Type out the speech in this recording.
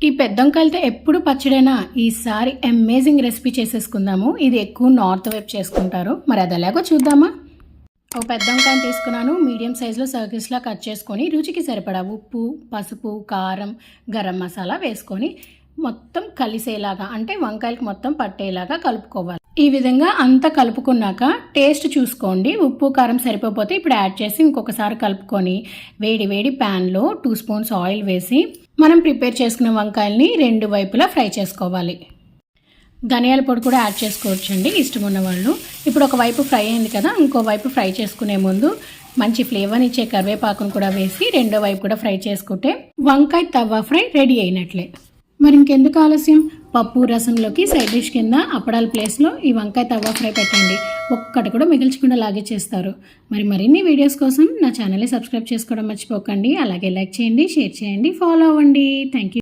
ఈ పెద్దంకాయలతో ఎప్పుడు పచ్చడైనా ఈసారి అమేజింగ్ రెసిపీ చేసేసుకుందాము. ఇది ఎక్కువ నార్త్ వైపు చేసుకుంటారు. మరి అది ఎలాగో చూద్దామా. ఒక పెద్దంకాయని తీసుకున్నాను. మీడియం సైజులో సర్కిల్స్లా కట్ చేసుకొని రుచికి సరిపడా ఉప్పు, పసుపు, కారం, గరం మసాలా వేసుకొని మొత్తం కలిసేలాగా అంటే వంకాయలకు మొత్తం పట్టేలాగా కలుపుకోవాలి. ఈ విధంగా అంతా కలుపుకున్నాక టేస్ట్ చూసుకోండి. ఉప్పు కారం సరిపోతే ఇప్పుడు యాడ్ చేసి ఇంకొకసారి కలుపుకొని వేడి వేడి ప్యాన్లో 2 స్పూన్స్ ఆయిల్ వేసి మనం ప్రిపేర్ చేసుకున్న వంకాయల్ని 2 వైపులా ఫ్రై చేసుకోవాలి. ధనియాల పొడి కూడా యాడ్ చేసుకోవచ్చండి ఇష్టం ఉన్న వాళ్ళు. ఇప్పుడు ఒక వైపు ఫ్రై అయింది కదా, ఇంకో వైపు ఫ్రై చేసుకునే ముందు మంచి ఫ్లేవర్ని ఇచ్చే కరివేపాకును కూడా వేసి రెండో వైపు కూడా ఫ్రై చేసుకుంటే వంకాయ తవ్వ ఫ్రై రెడీ అయినట్లే. మరి ఇంకెందుకు ఆలస్యం, పప్పు రసంలోకి సైడ్ డిష్ కింద అప్పడాల ప్లేస్లో ఈ వంకాయ తవ్వ ఫ్రై పెట్టండి. ఒక్కటి కూడా మిగిల్చకుండా లాగే చేస్తారు. మరి మరిన్ని వీడియోస్ కోసం నా ఛానల్ని సబ్స్క్రైబ్ చేసుకోవడం మర్చిపోకండి. అలాగే లైక్ చేయండి, షేర్ చేయండి, ఫాలో అవ్వండి. Thank you.